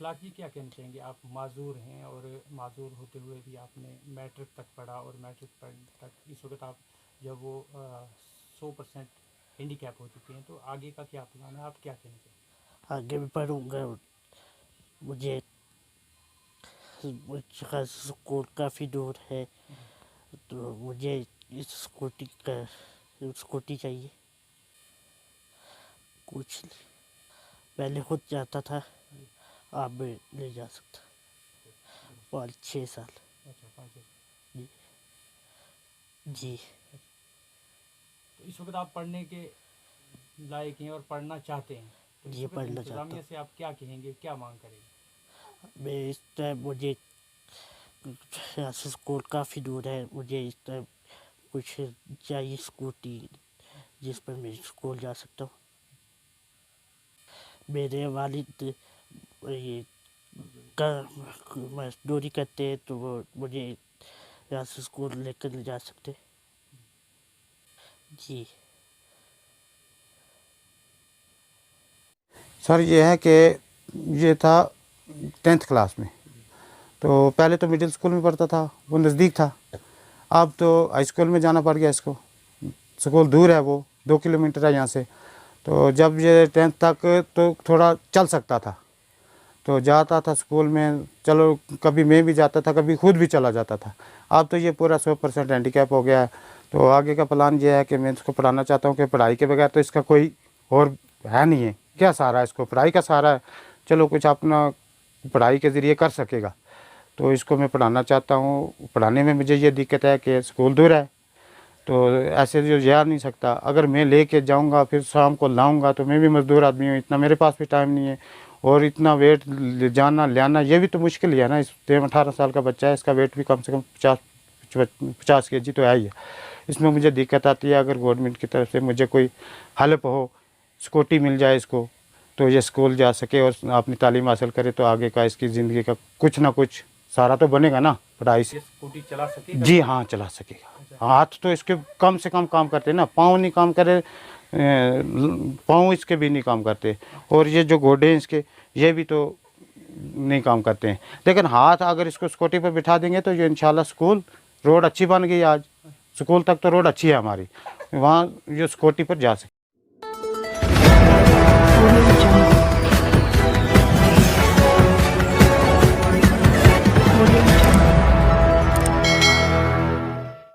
अखलाकी क्या कहना चाहेंगे? आप माजूर हैं और माजूर होते हुए भी आपने मैट्रिक तक पढ़ा और मैट्रिक तक इस वक्त आप जब वो 100% हैंडीकैप हो चुके हैं, तो आगे का क्या प्लान है? आप क्या कहना चाहेंगे? आगे भी पढ़ूंगा। मुझे मुझका स्कूल काफ़ी दूर है, तो मुझे इस स्कूटी चाहिए। कुछ पहले खुद जाता था, आप भी ले जा सकता। 5-6 साल। अच्छा, 5 जी जी। तो इस वक्त आप पढ़ने के लायक हैं और पढ़ना चाहते हैं, तो इस ये वक्त पढ़ना चाहता इंतज़ामिया से आप क्या कहेंगे, क्या मांग करेंगे? मैं इस टाइम मुझे यहाँ से स्कूल काफ़ी दूर है, मुझे इस टाइम कुछ चाहिए स्कूटी जिस पर मैं स्कूल जा सकता हूँ। मेरे वालिद ये का मजदूरी करते हैं, तो वो मुझे यहाँ से स्कूल लेकर जा सकते। जी। सर ये है कि ये था 10th क्लास में, तो पहले तो मिडिल स्कूल में पढ़ता था, वो नज़दीक था। अब तो हाई स्कूल में जाना पड़ गया इसको, स्कूल दूर है, वो 2 किलोमीटर है यहाँ से। तो जब ये 10th तक तो थोड़ा चल सकता था, तो जाता था स्कूल में, चलो कभी मैं भी जाता था, कभी खुद भी चला जाता था। अब तो ये पूरा 100% हैंडीकैप हो गया है। तो आगे का प्लान ये है कि मैं इसको पढ़ाना चाहता हूँ कि पढ़ाई के बगैर तो इसका कोई और है नहीं है, क्या सहारा है इसको, पढ़ाई का सहारा है। चलो कुछ अपना पढ़ाई के ज़रिए कर सकेगा, तो इसको मैं पढ़ाना चाहता हूँ। पढ़ाने में मुझे ये दिक्कत है कि स्कूल दूर है, तो ऐसे जो जा नहीं सकता। अगर मैं लेके जाऊंगा फिर शाम को लाऊंगा, तो मैं भी मज़दूर आदमी हूँ, इतना मेरे पास भी टाइम नहीं है, और इतना वेट ले जाना ले आना ये भी तो मुश्किल ही है ना। इस 18 साल का बच्चा है, इसका वेट भी कम से कम 50 kg तो है ही है। इसमें मुझे दिक्कत आती है। अगर गवर्नमेंट की तरफ से मुझे कोई हेल्प हो, स्कूटी मिल जाए इसको, तो ये स्कूल जा सके और अपनी तालीम हासिल करे, तो आगे का इसकी ज़िंदगी का कुछ ना कुछ सहारा तो बनेगा ना पढ़ाई से। ये स्कूटी चला सकेगा? जी हाँ, चला सकेगा। हाथ तो इसके कम से कम काम करते हैं ना, पाँव नहीं काम करे, पाँव इसके भी नहीं काम करते, और ये जो घोड़े हैं इसके, ये भी तो नहीं काम करते हैं। लेकिन हाथ अगर इसको स्कूटी पर बिठा देंगे तो ये इंशाल्लाह स्कूल रोड अच्छी बन गई, आज स्कूल तक तो रोड अच्छी है हमारी, वहाँ ये स्कूटी पर जा सके।